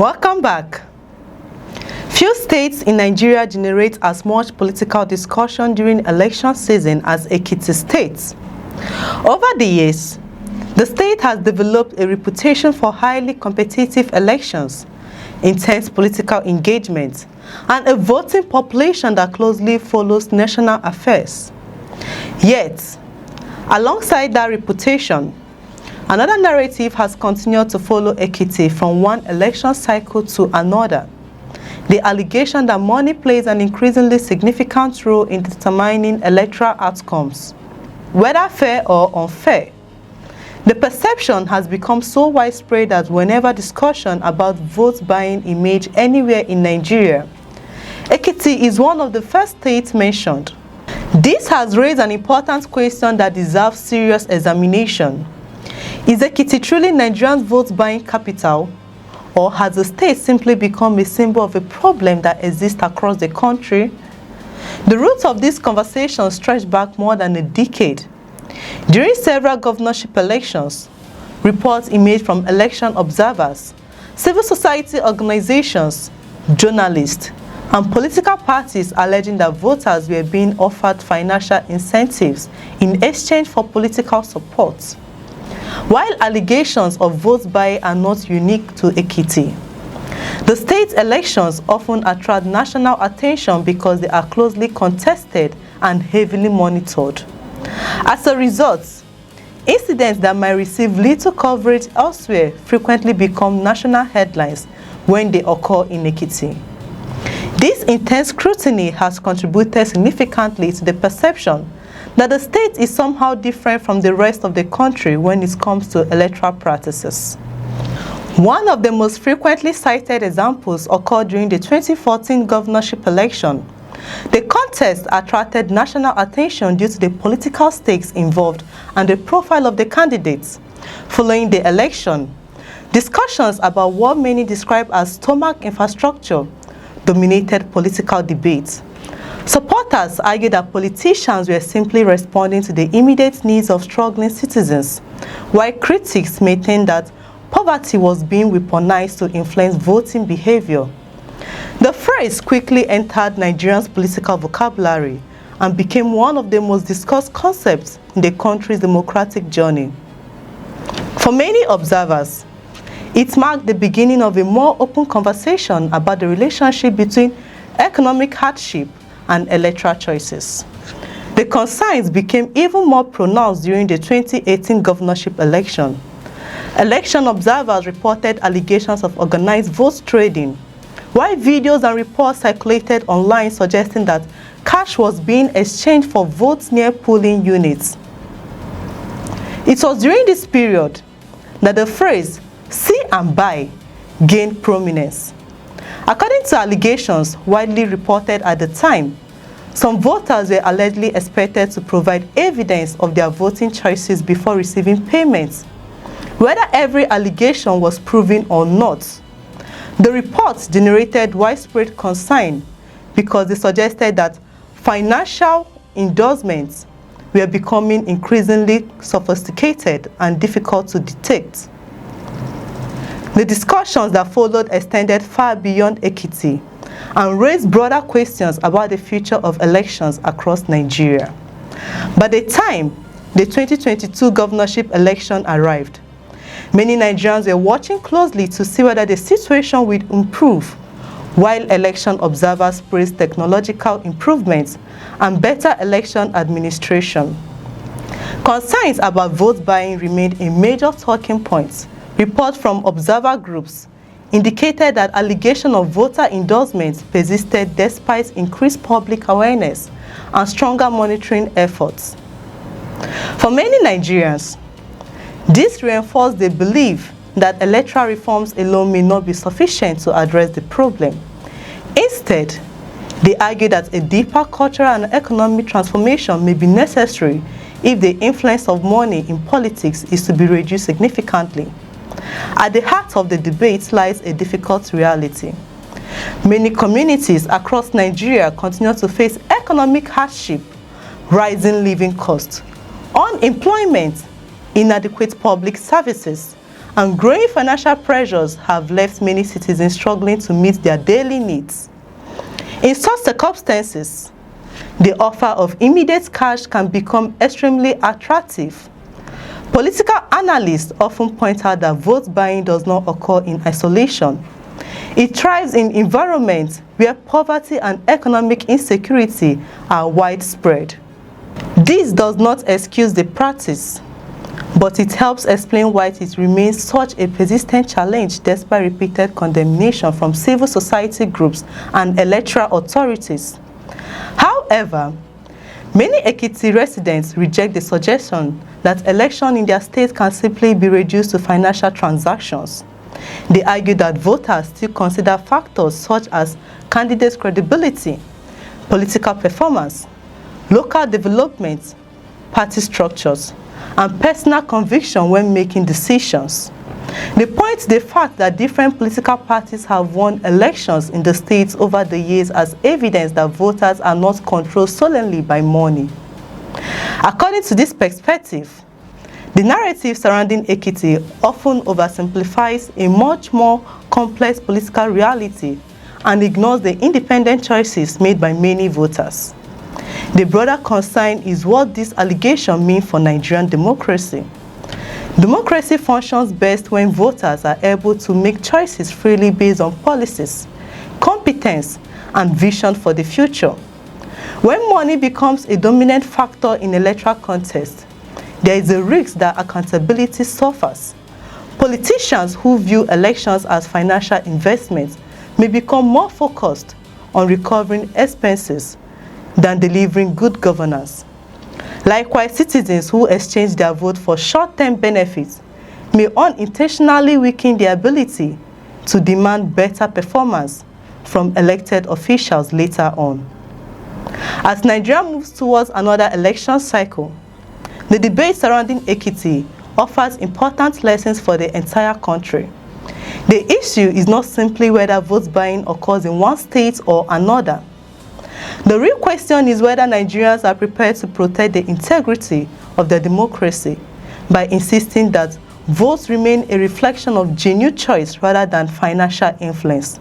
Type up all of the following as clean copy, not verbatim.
Welcome back. Few states in Nigeria generate as much political discussion during election season as Ekiti State. Over the years, the state has developed a reputation for highly competitive elections, intense political engagement, and a voting population that closely follows national affairs. Yet, alongside that reputation, another narrative has continued to follow Ekiti from one election cycle to another. The allegation that money plays an increasingly significant role in determining electoral outcomes, whether fair or unfair. The perception has become so widespread that whenever discussion about vote buying emerge anywhere in Nigeria, Ekiti is one of the first states mentioned. This has raised an important question that deserves serious examination. Is Ekiti truly Nigeria's vote-buying capital, or has the state simply become a symbol of a problem that exists across the country? The roots of this conversation stretch back more than a decade. During several governorship elections, reports emerged from election observers, civil society organizations, journalists, and political parties alleging that voters were being offered financial incentives in exchange for political support. While allegations of vote buying are not unique to Ekiti, the state elections often attract national attention because they are closely contested and heavily monitored. As a result, incidents that might receive little coverage elsewhere frequently become national headlines when they occur in Ekiti. This intense scrutiny has contributed significantly to the perception that the state is somehow different from the rest of the country when it comes to electoral practices. One of the most frequently cited examples occurred during the 2014 governorship election. The contest attracted national attention due to the political stakes involved and the profile of the candidates. Following the election, discussions about what many describe as stomach infrastructure dominated political debates. Supporters argued that politicians were simply responding to the immediate needs of struggling citizens, while critics maintained that poverty was being weaponized to influence voting behavior. The phrase quickly entered Nigerians' political vocabulary and became one of the most discussed concepts in the country's democratic journey. For many observers, it marked the beginning of a more open conversation about the relationship between economic hardship and electoral choices. The concerns became even more pronounced during the 2018 governorship election. Election observers reported allegations of organized vote trading, while videos and reports circulated online suggesting that cash was being exchanged for votes near polling units. It was during this period that the phrase "see and buy" gained prominence. According to allegations widely reported at the time, some voters were allegedly expected to provide evidence of their voting choices before receiving payments. Whether every allegation was proven or not, the reports generated widespread concern because they suggested that financial endorsements were becoming increasingly sophisticated and difficult to detect. The discussions that followed extended far beyond Ekiti and raised broader questions about the future of elections across Nigeria. By the time the 2022 governorship election arrived, many Nigerians were watching closely to see whether the situation would improve, while election observers praised technological improvements and better election administration. Concerns about vote buying remained a major talking point. Reports from observer groups indicated that allegations of voter endorsements persisted despite increased public awareness and stronger monitoring efforts. For many Nigerians, this reinforced the belief that electoral reforms alone may not be sufficient to address the problem. Instead, they argue that a deeper cultural and economic transformation may be necessary if the influence of money in politics is to be reduced significantly. At the heart of the debate lies a difficult reality. Many communities across Nigeria continue to face economic hardship, rising living costs, unemployment, inadequate public services, and growing financial pressures have left many citizens struggling to meet their daily needs. In such circumstances, the offer of immediate cash can become extremely attractive. Political analysts often point out that vote buying does not occur in isolation. It thrives in environments where poverty and economic insecurity are widespread. This does not excuse the practice, but it helps explain why it remains such a persistent challenge despite repeated condemnation from civil society groups and electoral authorities. However, many Ekiti residents reject the suggestion that elections in their state can simply be reduced to financial transactions. They argue that voters still consider factors such as candidates' credibility, political performance, local development, party structures, and personal conviction when making decisions. They point to the fact that different political parties have won elections in the states over the years as evidence that voters are not controlled solely by money. According to this perspective, the narrative surrounding Ekiti often oversimplifies a much more complex political reality and ignores the independent choices made by many voters. The broader concern is what this allegation means for Nigerian democracy. Democracy functions best when voters are able to make choices freely based on policies, competence, and vision for the future. When money becomes a dominant factor in electoral contests, there is a risk that accountability suffers. Politicians who view elections as financial investments may become more focused on recovering expenses than delivering good governance. Likewise, citizens who exchange their vote for short-term benefits may unintentionally weaken their ability to demand better performance from elected officials later on. As Nigeria moves towards another election cycle, the debate surrounding Ekiti offers important lessons for the entire country. The issue is not simply whether vote buying occurs in one state or another. The real question is whether Nigerians are prepared to protect the integrity of their democracy by insisting that votes remain a reflection of genuine choice rather than financial influence.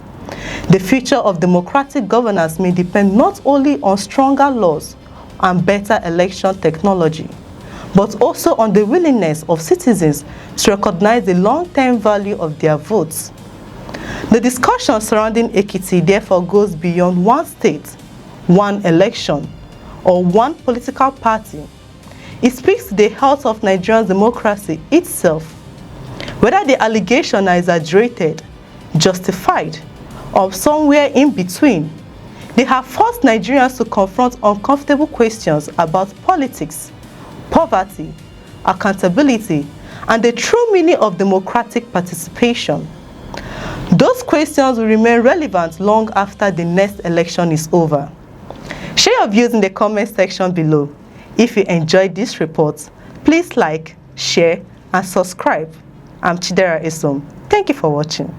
The future of democratic governance may depend not only on stronger laws and better election technology, but also on the willingness of citizens to recognize the long-term value of their votes. The discussion surrounding Ekiti therefore goes beyond one state, one election, or one political party. It speaks to the health of Nigerian democracy itself. Whether the allegation are exaggerated, justified, or somewhere in between, they have forced Nigerians to confront uncomfortable questions about politics, poverty, accountability, and the true meaning of democratic participation. Those questions will remain relevant long after the next election is over. Share your views in the comment section below. If you enjoyed this report, please like, share, and subscribe. I'm Chidera Isom. Thank you for watching.